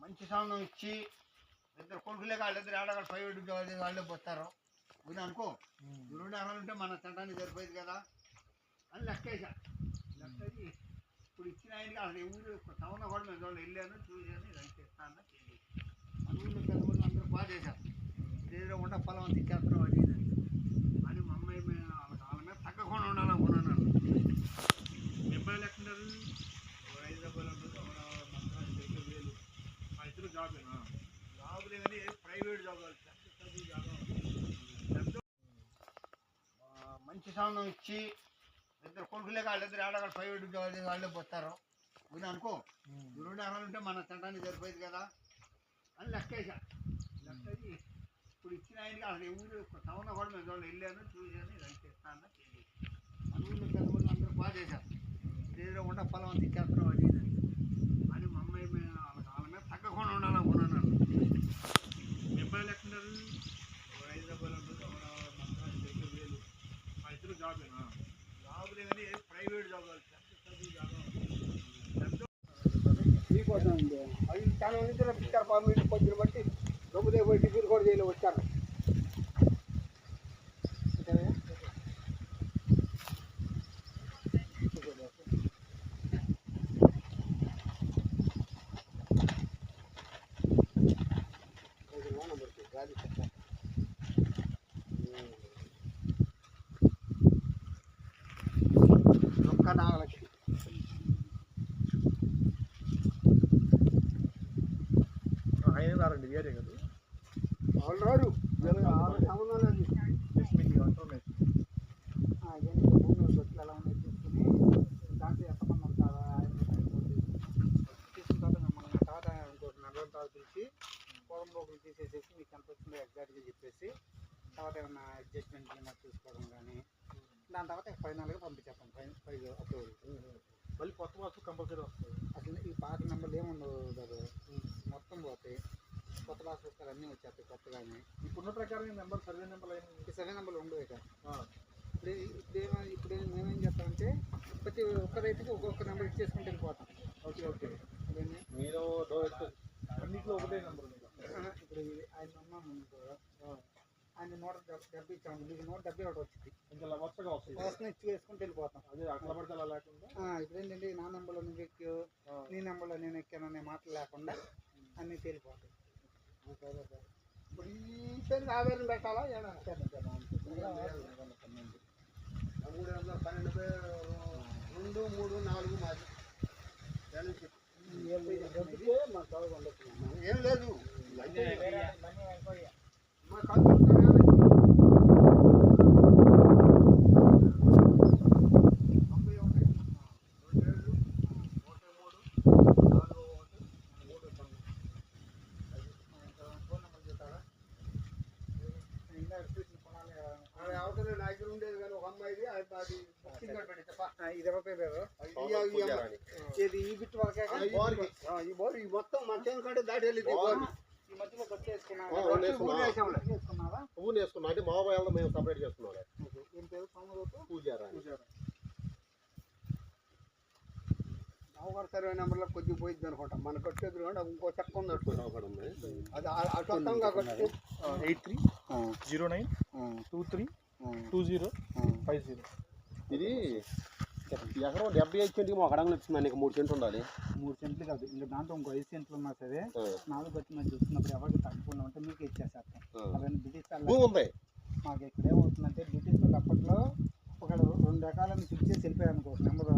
మంచి సంబంధం ఇచ్చి ఇద్దరు కొడుకులే వాళ్ళిద్దరు ఆడగాళ్ళు ప్రైవేట్ ఉద్యోగాలు చేసి వాళ్ళే పోతారు ఇది అనుకో. 2 ఎకరాలు ఉంటే మన తినడానికి సరిపోయింది కదా అని లెక్కేసా. లెక్కేసి ఇప్పుడు ఇచ్చిన ఆయనకి అసలు ఊరు టౌన్ కూడా మేము వెళ్ళాను చూసాను రైతు ఇస్తాను తెలియదు. మన ఊళ్ళో పెద్దవాళ్ళు అందరూ బాగా చేశారు. ఏదో ఉండ పొలం అంతా ఇచ్చేస్తున్నాం అది ఇది అని మా అమ్మాయి వాళ్ళ మీద తగ్గకుండా ఉండాలనుకున్నాను. మీ అబ్బాయి లెక్కన్నారు హైదరాబాద్ ఉంటుంది వేలు మా ఇద్దరు జాబేనా జాబులే కానీ ప్రైవేట్ జాబ్ చదువు జాబ్ మంచి సంబంధం ఇచ్చి ఇద్దరు కొడుకులే వాళ్ళిద్దరు ఆడగాళ్ళు ప్రైవేట్ ఉద్యోగాలు చేసి వాళ్ళే పోతారు ఇది అనుకో. 2 ఎకరాలు ఉంటే మన తినడానికి సరిపోయింది కదా అని లెక్కేసా. లెక్కేసి ఇప్పుడు ఇచ్చిన ఆయనకి అసలు ఊరు టౌన్ కూడా మేము వెళ్ళాను చూసాను రైతు ఇస్తాను తెలియదు. మన ఊళ్ళో పెద్దవాళ్ళు అందరూ బాగా చేశారు. ఏదో ఉండ పొలం అంతా ఇచ్చేస్తున్నాం అది ఇది అని మా అమ్మాయి వాళ్ళ మీద తగ్గకుండా ఉండాలనుకున్నాను. మీ అబ్బాయి లెక్కన్నారు హైదరాబాద్ ఉంటుంది వేలు మా ఇద్దరు జాబేనా జాబులే కానీ ప్రైవేట్ జాబ్ చదువు జాబ్ అవి చాలా మంది పిచ్చారు పాము పొద్దున బట్టి రొమ్ముదే పోయి టిఫిన్ కూడా చేయలేదు వచ్చారు. ఒక్క 4 లక్షలు ఆయన రారండి వేరే కదా వాళ్ళు రారు సంబంధం లేదు. బస్సులు ఎలా ఉన్నాయి తీసుకుని దాంట్లో ఎంతమంది ఉంటారా తీసుకున్న తర్వాత మిమ్మల్ని తర్వాత ఇంకోటి 4 రోజుల తర్వాత పిలిచి పొలం లోపల తీసేసేసి మీకు ఎంత వచ్చిందో ఎగ్జాక్ట్గా చెప్పేసి తర్వాత ఏమన్నా అడ్జస్ట్మెంట్ ఏమన్నా చూసుకోవడం కానీ దాని తర్వాత ఫైనల్గా పంపించేస్తాం. ఫైవ్ అప్రూవల్ మళ్ళీ కొత్త బస్సు కంపల్సరీ వస్తుంది. అసలు ఈ పాత నెంబర్లు ఏముండవు కదా మొత్తం పోతాయి. కొత్త బస్సు పుస్తకాలు అన్నీ వచ్చేస్తాయి కొత్తగానే. ఇప్పుడున్న ప్రకారం నెంబర్ సర్వే నెంబర్లు సర్వే నెంబర్లు ఉండవు ఇక ఇప్పుడు మేమేం చేస్తామంటే ప్రతి ఒక్క రైతుకి ఒక్కొక్క నెంబర్ ఇచ్చేసుకుంటూ వెళ్ళిపోతాం. ఓకే మీరు అన్నింటిలో ఒకటే నెంబర్ ఉంది. ఇప్పుడు ఆయన ఉన్నాము ఆయన 170 ఇచ్చాము, మీకు 170 ఒకటి వచ్చింది. ఇంకా వరుసగా వస్తాయి. వరుసగా ఇచ్చి వేసుకుంటూ వెళ్ళిపోతాం. అదే అట్లా పడితే అలా లేకుండా ఇప్పుడు ఏంటంటే నా నెంబర్లో నువ్వు ఎక్కావు, నీ నెంబర్లో నేను ఎక్కాను అనే మాటలు లేకుండా అన్నీ తేలిపోతాయి. ఇప్పుడు ఈ పేరు ఆవేదన పెట్టాలా ఏమైనా 312 2, 3, 4 మాది ఏం లేదు మా ఖర్చు 90 నా దగ్గర ఉండేది కానీ ఒక అమ్మాయిది అది ఇది ఎవరి పేరు? ఇది ఈ బిట్ వరకే ఈ బోర్ ఈ మొత్తం మంచం కంటే దాటి వెళ్ళింది ఈ బోర్. ఈ మధ్యలో కొట్టి వేసుకున్నావా? పువ్వు వేసుకున్నా అంటే మా వాళ్ళ మేము సపరేట్ చేసుకున్నాం. ఏం పేరు? సోమరోజు పూజారా నవగారు సర్వే నెంబర్లో కొద్దిగా పోయింది అనుకుంటా. మన కొట్టేది ఇంకో చెక్క ఉంది అనుకుంటా. అది అటు వస్తాం కాబట్టి 83232050. ఇది ఎకరం 75 సెంట్కి ఒక అడంగులు వచ్చింది. నీకు 3 సెంట్లు ఉండాలి. 3 సెంట్లు కాదు, ఇంకా దాంట్లో ఇంకో 5 సెంట్లు ఉన్నా సరే 4 బట్టి మేము చూస్తున్నప్పుడు ఎవరికి తగ్గకుండా ఉంటే మీకు ఇచ్చేసేస్తాం. అవన్నీ బ్రిటిష్ భూమి ఉంది. మాకు ఇక్కడ ఏమవుతుందంటే బ్రిటిష్ వాళ్ళు అప్పట్లో ఒక 2 ఎకరాలను ఫిక్స్ చేసి వెళ్ళిపోయాను అనుకో నెంబర్.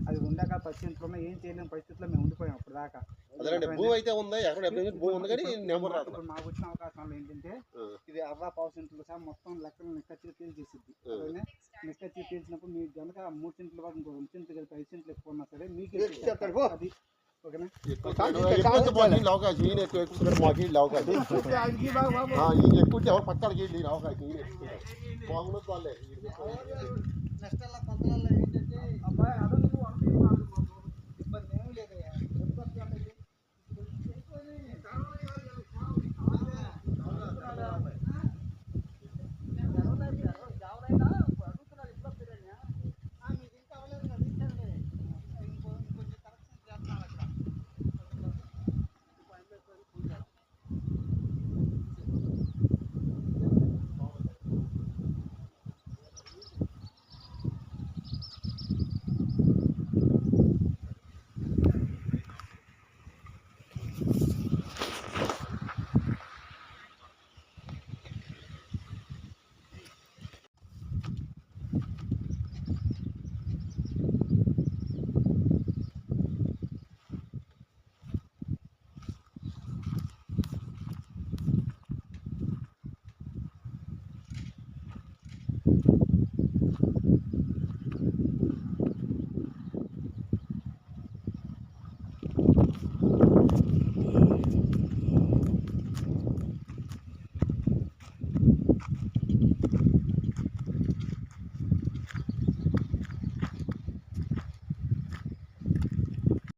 అది 2 ఎకరాలు 10 సెంట్లు ఉన్నా ఏం చేయలేని పరిస్థితిలో మేము ఉండిపోయాం అప్పుడు దాకా. అదేనండి, భూమి అయితే ఉంది, ఎకరం 75 భూమి ఉంది కానీ నెంబర్ రాదు. ఇప్పుడు మాకు వచ్చిన అవకాశాలు ఏంటంటే ఇది 1/2 సెంట్లు సహా మొత్తం లెక్కలు నిక్కచ్చిగా తేల్చేసిద్ది. నిక్కచ్చిగా తేల్చినప్పుడు మీకు కనుక 3 సెంట్ల వరకు ఇంకో 2 సెంట్లు కలిపి 5 సెంట్లు ఎక్కువ ఉన్నా సరే మీకు అది ఓకేనా. అవకాశం ఈయన ఎక్కువ మాకు అవకాశం ఈయన ఎక్కువ ఎవరు పక్కడికి వెళ్ళి అవకాశం ఈయన బాగుండదు వాళ్ళే. నెక్స్ట్ కొంతలో ఏంటంటే అబ్బాయి అదొక ఇబ్బంది ఏమీ లేదు.